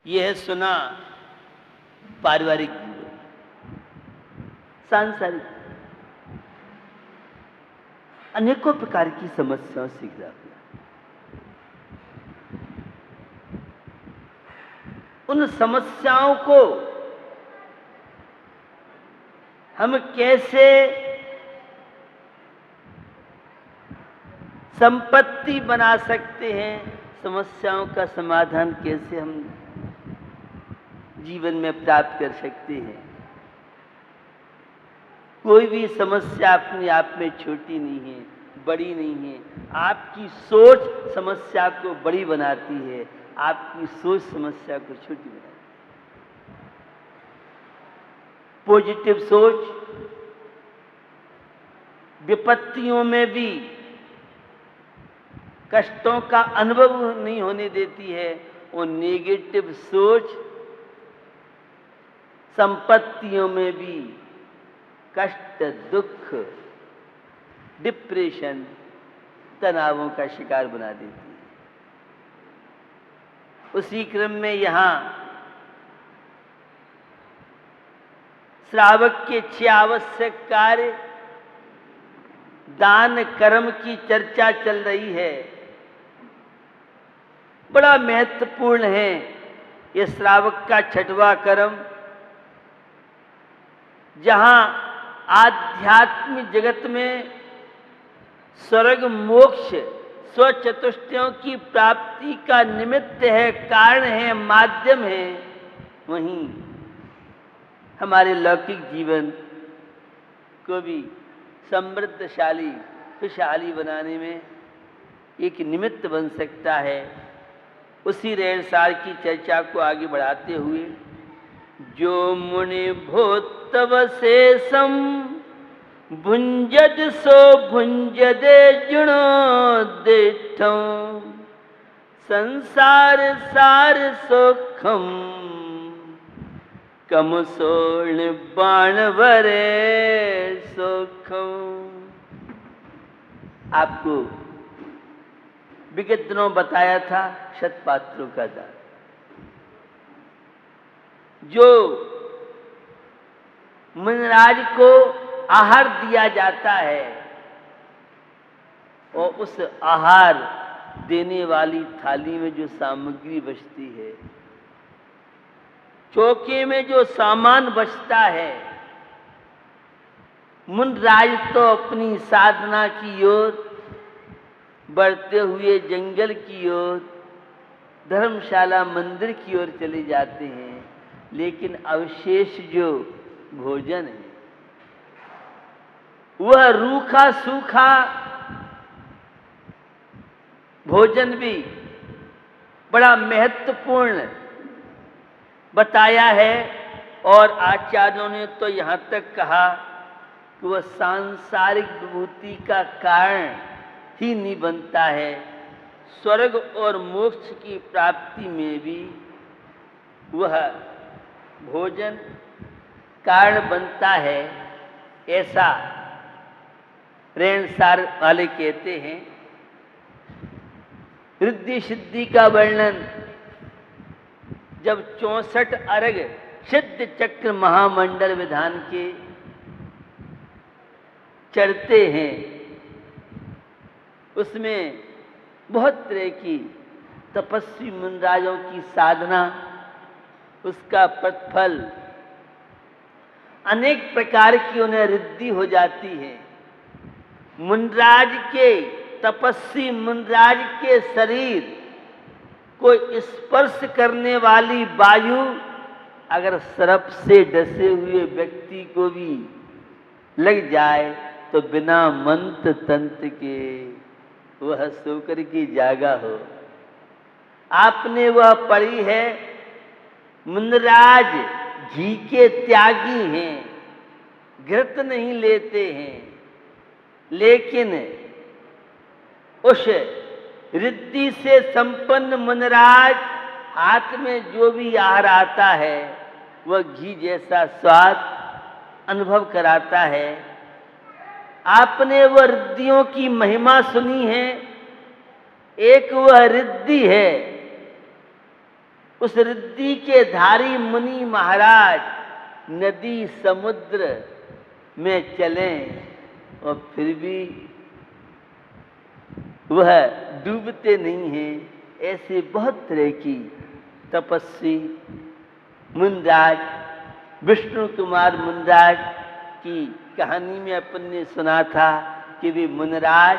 यह सुना पारिवारिक सांसारिक अनेकों प्रकार की समस्याओं से घिरा हुआ। उन समस्याओं को हम कैसे संपत्ति बना सकते हैं, समस्याओं का समाधान कैसे हम जीवन में प्राप्त कर सकते हैं। कोई भी समस्या अपने आप में छोटी नहीं है, बड़ी नहीं है। आपकी सोच समस्या को बड़ी बनाती है, आपकी सोच समस्या को छोटी बनाती है। पॉजिटिव सोच विपत्तियों में भी कष्टों का अनुभव नहीं होने देती है, और नेगेटिव सोच संपत्तियों में भी कष्ट, दुख, डिप्रेशन, तनावों का शिकार बना देती है। उसी क्रम में यहां श्रावक के 6 आवश्यक कार्य दान कर्म की चर्चा चल रही है। बड़ा महत्वपूर्ण है ये श्रावक का 6वां कर्म, जहां आध्यात्मिक जगत में स्वर्ग मोक्ष स्वचतुष्टयों की प्राप्ति का निमित्त है, कारण है, माध्यम है, वहीं हमारे लौकिक जीवन को भी समृद्धशाली, खुशहाली बनाने में एक निमित्त बन सकता है। उसी रेणसार की चर्चा को आगे बढ़ाते हुए, जो मुनि भूतवशेषम भुंजद सो भुंजदे जुणोदिष्ठं संसार सार सुखम कम सोण बाणवरे सुखम। आपको विगत दिनों बताया था शतपात्रों का दान, जो मुनिराज को आहार दिया जाता है, और उस आहार देने वाली थाली में जो सामग्री बचती है, चौके में जो सामान बचता है, मुनिराज तो अपनी साधना की ओर बढ़ते हुए जंगल की ओर, धर्मशाला, मंदिर की ओर चले जाते हैं, लेकिन अवशेष जो भोजन है वह रूखा सूखा भोजन भी बड़ा महत्वपूर्ण बताया है। और आचार्यों ने तो यहाँ तक कहा कि वह सांसारिक विभूति का कारण ही नहीं बनता है, स्वर्ग और मोक्ष की प्राप्ति में भी वह भोजन कारण बनता है, ऐसा रेणसार वाले कहते हैं। रिद्धि सिद्धि का वर्णन जब 64 अर्घ सिद्ध चक्र महामंडल विधान के चढ़ते हैं, उसमें बहुत तरह की तपस्वी मुनिराजों की साधना, उसका प्रतिफल अनेक प्रकार की उन्हें रिद्धि हो जाती है। मुनिराज के, तपस्वी मुनिराज के शरीर को स्पर्श करने वाली वायु अगर सर्प से डसे हुए व्यक्ति को भी लग जाए तो बिना मंत्र तंत्र के वह सोकर की जागा हो। आपने वह पढ़ी है, मुनिराज घी के त्यागी हैं, घृत नहीं लेते हैं, लेकिन उस रिद्धि से संपन्न मुनिराज हाथ में जो भी आहार आता है वह घी जैसा स्वाद अनुभव कराता है। आपने वह रिद्धियों की महिमा सुनी है। एक वह रिद्धि है, उस रिद्धि के धारी मुनि महाराज नदी समुद्र में चलें और फिर भी वह डूबते नहीं हैं। ऐसे बहुत तरह की तपस्वी मुनिराज, विष्णु कुमार मुनिराज की कहानी में अपन ने सुना था कि वे मुनिराज,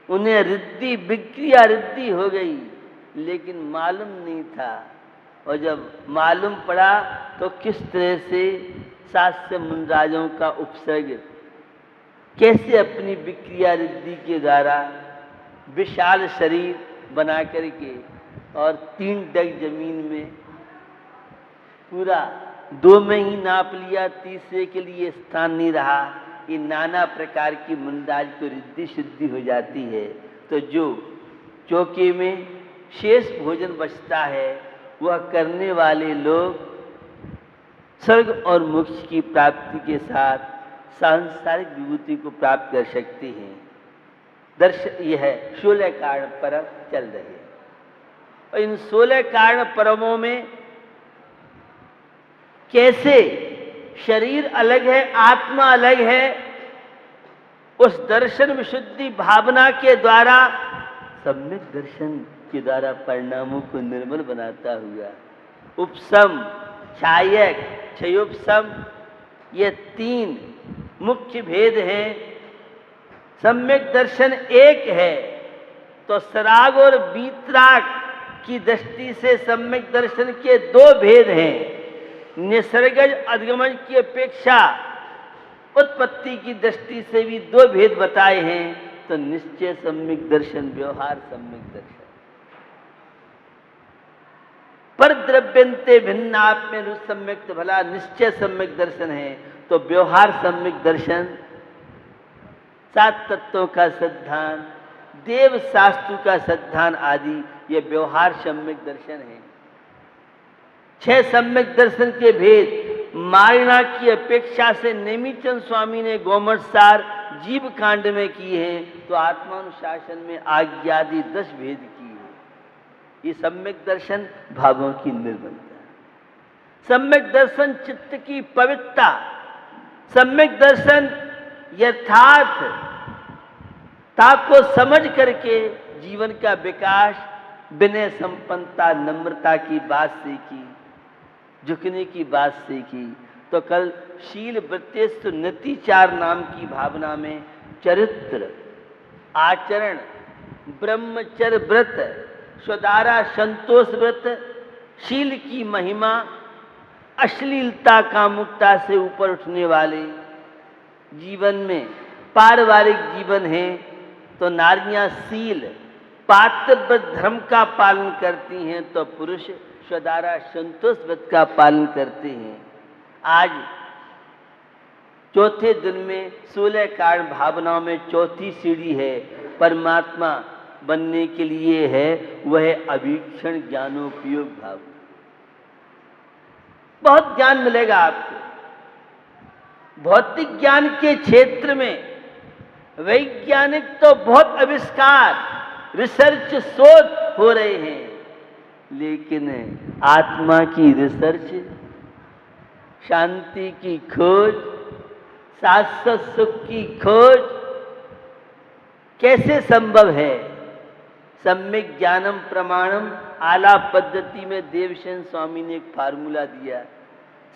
उन्हें रिद्धि विक्रिया रिद्धि हो गई, लेकिन मालूम नहीं था। और जब मालूम पड़ा तो किस तरह से 700 मुनिराजों का उपसर्ग कैसे अपनी विक्रिया रिद्धि के द्वारा विशाल शरीर बना करके और 3 डग जमीन में पूरा 2 में ही नाप लिया, तीसरे के लिए स्थान नहीं रहा। ये नाना प्रकार की मुनिराज को रिद्धि सिद्धि हो जाती है। तो जो चौके में शेष भोजन बचता है वह करने वाले लोग स्वर्ग और मोक्ष की प्राप्ति के साथ सांसारिक विभूति को प्राप्त कर सकते हैं। दर्शन यह है 16 कारण पर्व चल रहे हैं और इन 16 कारण पर्वों में कैसे शरीर अलग है, आत्मा अलग है, उस दर्शन विशुद्धि भावना के द्वारा सम्यक दर्शन के द्वारा परिणामों को निर्मल बनाता हुआ उपसम, छायक, क्षयोपसम, ये 3 मुख्य भेद हैं। सम्यक दर्शन एक है तो सराग और वीतराग की दृष्टि से सम्यक दर्शन के 2 भेद हैं। निसर्गज अधिगमन की अपेक्षा उत्पत्ति की दृष्टि से भी 2 भेद बताए हैं। तो निश्चय सम्यक दर्शन, व्यवहार सम्यक दर्शन। पर द्रव्यंते भिन्न आप में रुच सम्यक भला निश्चय सम्यक दर्शन है। तो व्यवहार सम्यक दर्शन 7 तत्वों का सिद्धांत, देव शास्त्र का सिद्धांत आदि ये व्यवहार सम्यक दर्शन है। 6 सम्यक दर्शन के भेद मारिणा की अपेक्षा से नेमिचंद स्वामी ने गोमटसार जीव कांड में किए हैं, तो आत्मानुशासन में आज्ञादि 10 भेद किए हैं। ये सम्यक दर्शन भावों की निर्मलता, सम्यक दर्शन चित्त की पवित्रता, सम्यक दर्शन यथार्थता को समझ करके जीवन का विकास, विनय संपन्नता, नम्रता की बात सीखी, झुकने की बात सीखी। तो कल शील वृत्तेष्ट नीतिचार नाम की भावना में चरित्र, आचरण, ब्रह्मचर्य व्रत, स्वदारा संतोष व्रत, शील की महिमा, अश्लीलता कामुकता से ऊपर उठने वाले जीवन में पारिवारिक जीवन है तो नारियां शील पात्र धर्म का पालन करती हैं, तो पुरुष स्वदारा संतोष व्रत का पालन करते हैं। आज चौथे दिन में 16 कारण भावनाओं में चौथी सीढ़ी है परमात्मा बनने के लिए है, वह अभीक्षण ज्ञानोपयोग भाव। बहुत ज्ञान मिलेगा आपको भौतिक ज्ञान के क्षेत्र में। वैज्ञानिक तो बहुत आविष्कार, रिसर्च, शोध हो रहे हैं, लेकिन आत्मा की रिसर्च, शांति की खोज, शाश्वत सुख की खोज कैसे संभव है? सम्यक ज्ञानम प्रमाणम आलाप पद्धति में देवसेन स्वामी ने एक फार्मूला दिया।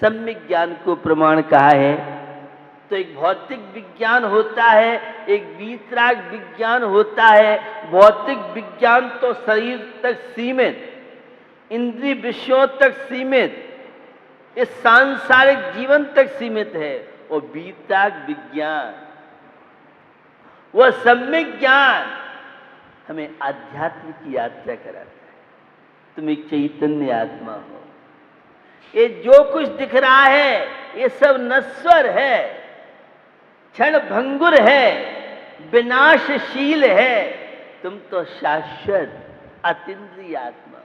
सम्यक ज्ञान को प्रमाण कहा है तो एक भौतिक विज्ञान होता है, एक वीतराग विज्ञान होता है। भौतिक विज्ञान तो शरीर तक सीमित, इंद्रिय विषयों तक सीमित, इस सांसारिक जीवन तक सीमित है। और वीतराग विज्ञान, वह सम्यक ज्ञान हमें आध्यात्म की यात्रा कराता है। तुम एक चैतन्य आत्मा हो। ये जो कुछ दिख रहा है ये सब नश्वर है, क्षण भंगुर है, विनाशशील है। तुम तो शाश्वत अतीन्द्रिय आत्मा।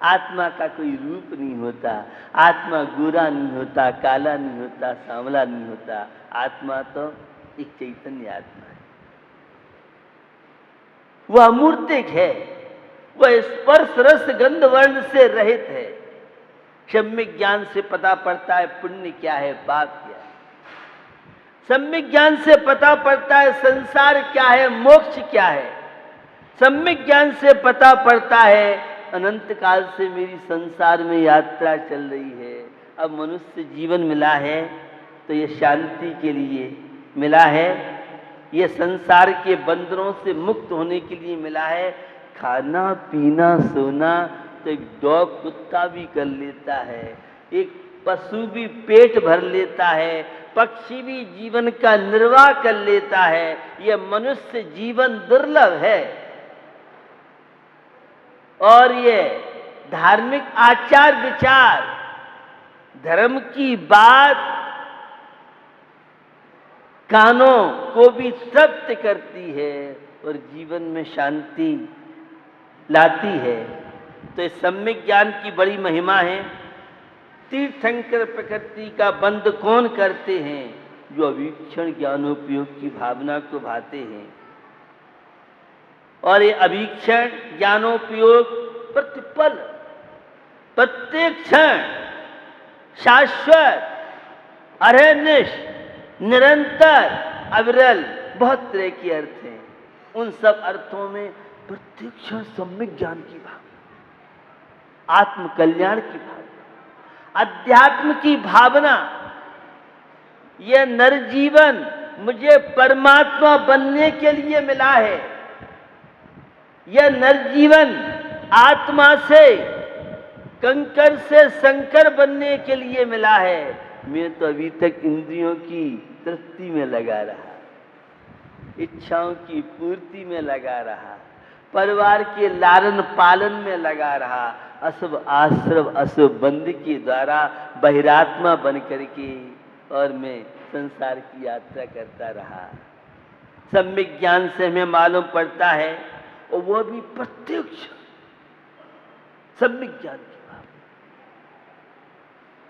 आत्मा का कोई रूप नहीं होता, आत्मा गोरा नहीं होता, काला नहीं होता, सांवला नहीं होता। आत्मा तो एक चैतन्य आत्मा है, वह अमूर्तिक है, वह स्पर्श रस गंध वर्ण से रहित है। सम्यक ज्ञान से पता पड़ता है पुण्य क्या है, पाप क्या है। सम्यक ज्ञान से पता पड़ता है संसार क्या है, मोक्ष क्या है। सम्यक ज्ञान से पता पड़ता है अनंत काल से मेरी संसार में यात्रा चल रही है, अब मनुष्य जीवन मिला है तो ये शांति के लिए मिला है, ये संसार के बंधनों से मुक्त होने के लिए मिला है। खाना पीना सोना तो एक डॉग कुत्ता भी कर लेता है, एक पशु भी पेट भर लेता है, पक्षी भी जीवन का निर्वाह कर लेता है। यह मनुष्य जीवन दुर्लभ है। और ये धार्मिक आचार विचार, धर्म की बात कानों को भी तृप्त करती है और जीवन में शांति लाती है। तो इस सम्यक ज्ञान की बड़ी महिमा है। तीर्थंकर प्रकृति का बंध कौन करते हैं? जो अवीक्षण ज्ञानोपयोग की भावना को भाते हैं। और ये अवीक्षण ज्ञानोपयोग प्रतिपल प्रत्येक क्षण शाश्वत अरहनिश निरंतर अविरल, बहुत तरह के अर्थ हैं। उन सब अर्थों में प्रत्येक क्षण सम्यक ज्ञान की भावना, आत्म कल्याण की भावना, अध्यात्म की भावना। यह नरजीवन मुझे परमात्मा बनने के लिए मिला है। यह नरजीवन आत्मा से कंकर से शंकर बनने के लिए मिला है। मैं तो अभी तक इंद्रियों की तृप्ति में लगा रहा, इच्छाओं की पूर्ति में लगा रहा, परिवार के लालन पालन में लगा रहा, अशुभ आश्रव अशुभ बंध के द्वारा बहिरात्मा बन करके, और मैं संसार की यात्रा करता रहा। सम्यक ज्ञान से हमें मालूम पड़ता है, और वह भी प्रत्यक्ष सम्यक ज्ञान की बात।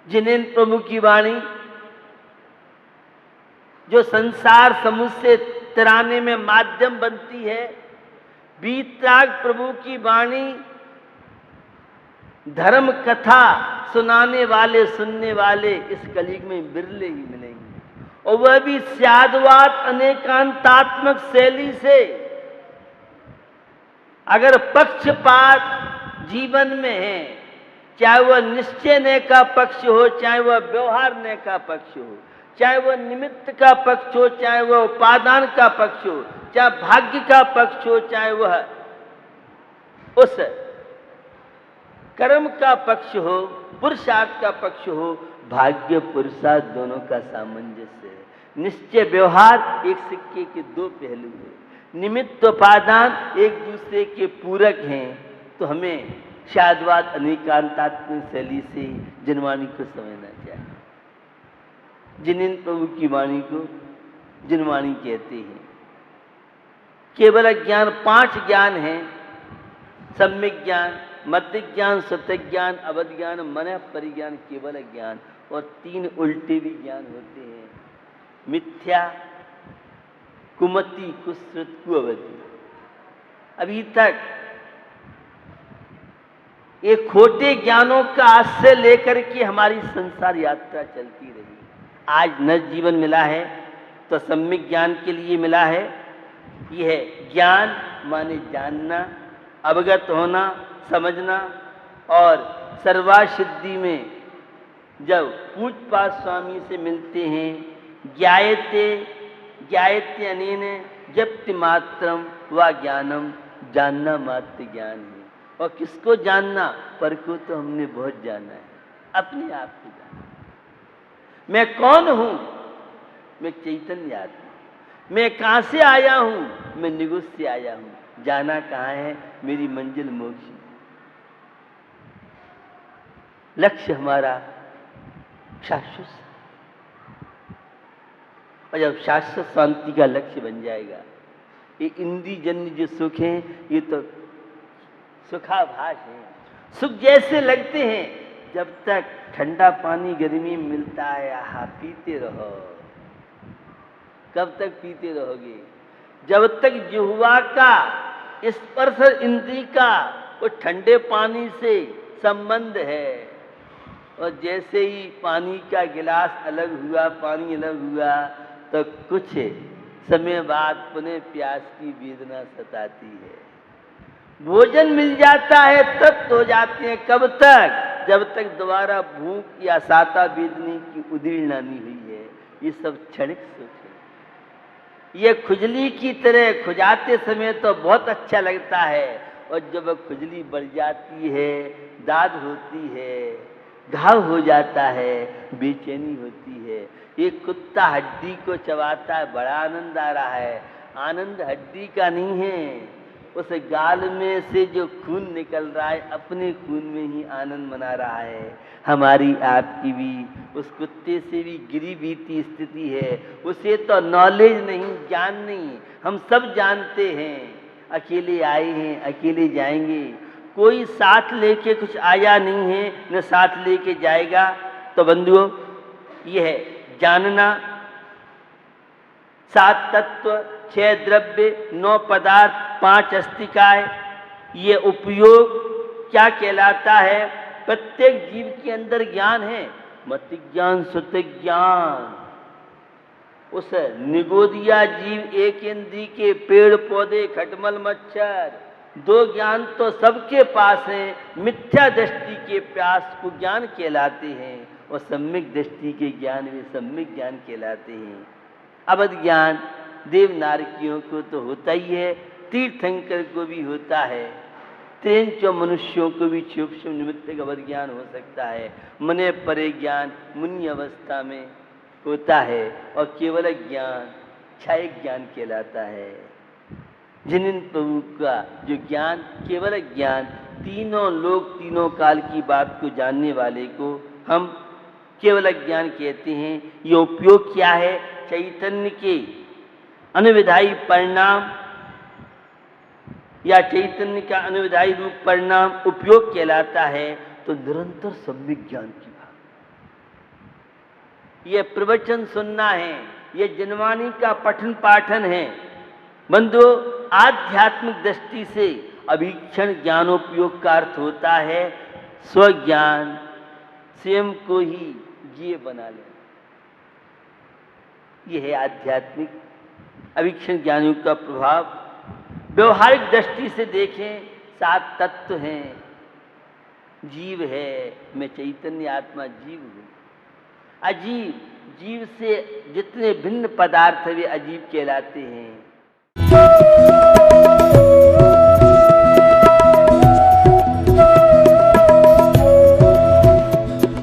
जिनेन्द्र प्रभु की वाणी जो संसार समुद्र से तराने में माध्यम बनती है, वीतराग प्रभु की वाणी धर्म कथा सुनाने वाले सुनने वाले इस कलयुग में बिरले ही मिलेंगे। और वह भी स्यादवाद अनेकांतात्मक शैली से। अगर पक्षपात जीवन में है, चाहे वह निश्चय ने का पक्ष हो, चाहे वह व्यवहार ने का पक्ष हो, चाहे वह निमित्त का पक्ष हो, चाहे वह उपादान का पक्ष हो, चाहे भाग्य का पक्ष हो, चाहे वह उस कर्म का पक्ष हो, पुरुषार्थ का पक्ष हो, भाग्य पुरुषार्थ दोनों का सामंजस्य है। निश्चय व्यवहार एक सिक्के के दो पहलू हैं, निमित्त उपादान एक दूसरे के पूरक हैं। तो हमें शादवाद अनेकांतात्मक शैली से जिनवाणी को समझना चाहिए। जिनेन्द्र प्रभु की वाणी को जिनवाणी कहते हैं। केवल ज्ञान 5 ज्ञान हैं, सम्यक ज्ञान, मध्य ज्ञान, सत्य ज्ञान, अवध ज्ञान, मन परिज्ञान, केवल ज्ञान। और 3 उल्टे भी ज्ञान होते हैं, मिथ्या, कुमति, कुश्रुत, कुअवधि। अभी तक ये खोटे ज्ञानों का आश्रय लेकर के हमारी संसार यात्रा चलती रही। आज नर जीवन मिला है तो सम्यक ज्ञान के लिए मिला है। यह ज्ञान माने जानना, अवगत होना, समझना। और सर्वासिद्धि में जब पूजपाद स्वामी से मिलते हैं, ज्ञायते ज्ञायते अनेन जप्ति मात्रम व ज्ञानम, जानना मात्र ज्ञान है। और किसको जानना? पर को तो हमने बहुत जाना है, अपने आप को जाना। मैं कौन हूं? मैं चैतन्य आत्मा। मैं कहां से आया हूं? मैं निगुस से आया हूं। जाना कहां है? मेरी मंजिल मोक्ष। लक्ष्य हमारा शाश्वत, और जब शाश्वत शांति का लक्ष्य बन जाएगा, ये इंद्रिय जन्य जो सुख हैं ये तो सुखाभास है। सुख जैसे लगते हैं, जब तक ठंडा पानी गर्मी में मिलता है, आहा पीते रहो। कब तक पीते रहोगे? जब तक जिह्वा का स्पर्श इंद्री का वो ठंडे पानी से संबंध है। और जैसे ही पानी का गिलास अलग हुआ, पानी अलग हुआ, तो कुछ समय बाद पुनः प्यास की वेदना सताती है। भोजन मिल जाता है, तृप्त हो जाते हैं। कब तक? जब तक दोबारा भूख या साता वेदनी की उदीर्ण नहीं हुई है। ये सब क्षणिक सुख है। ये खुजली की तरह खुजाते समय तो बहुत अच्छा लगता है, और जब खुजली बढ़ जाती है, दाद होती है, घाव हो जाता है, बेचैनी होती है। एक कुत्ता हड्डी को चबाता है, बड़ा आनंद आ रहा है। आनंद हड्डी का नहीं है, उस गाल में से जो खून निकल रहा है, अपने खून में ही आनंद मना रहा है। हमारी आपकी भी उस कुत्ते से भी गिरी बीती स्थिति है। उसे तो नॉलेज नहीं, ज्ञान नहीं। हम सब जानते हैं, अकेले आए हैं, अकेले जाएंगे। कोई साथ लेके कुछ आया नहीं है, न साथ लेके जाएगा। तो बंधुओं, ये है जानना। 7 तत्व, 6 द्रव्य, 9 पदार्थ, 5 अस्तिकाय। ये उपयोग क्या कहलाता है? प्रत्येक जीव के अंदर ज्ञान है, मत ज्ञान, सुत ज्ञान। उस निगोदिया जीव एक इंद्री के, पेड़ पौधे, खटमल मच्छर, 2 ज्ञान तो सबके पास है। मिथ्या दृष्टि के प्यास को ज्ञान कहलाते हैं, और सम्यक दृष्टि के ज्ञान वे सम्यक ज्ञान कहलाते हैं। अवध ज्ञान देवनारकियों को तो होता ही है, तीर्थंकर को भी होता है, 3 मनुष्यों को भी सूक्ष्म निमित्त अवध ज्ञान हो सकता है। मने परे ज्ञान मुनि अवस्था में होता है, और केवल ज्ञान क्षय ज्ञान कहलाता है। जिन प्रभु का जो ज्ञान, केवल ज्ञान, तीनों लोक तीनों काल की बात को जानने वाले को हम केवल ज्ञान कहते हैं। ये उपयोग क्या है? चैतन्य के अनुविधायी परिणाम या चैतन्य का अनुविधायी रूप परिणाम उपयोग कहलाता है। तो निरंतर सम्यक ज्ञान की बात, ये प्रवचन सुनना है, ये जनवाणी का पठन पाठन है। बंधु, आध्यात्मिक दृष्टि से अभीक्षण ज्ञानोपयोग का अर्थ होता है स्वज्ञान, स्वयं को ही जीव बना लेना। यह है आध्यात्मिक अभीक्षण ज्ञानों का प्रभाव। व्यवहारिक दृष्टि से देखें, 7 तत्व हैं, जीव है, मैं चैतन्य आत्मा जीव हूं। अजीव, जीव से जितने भिन्न पदार्थ वे अजीब कहलाते हैं।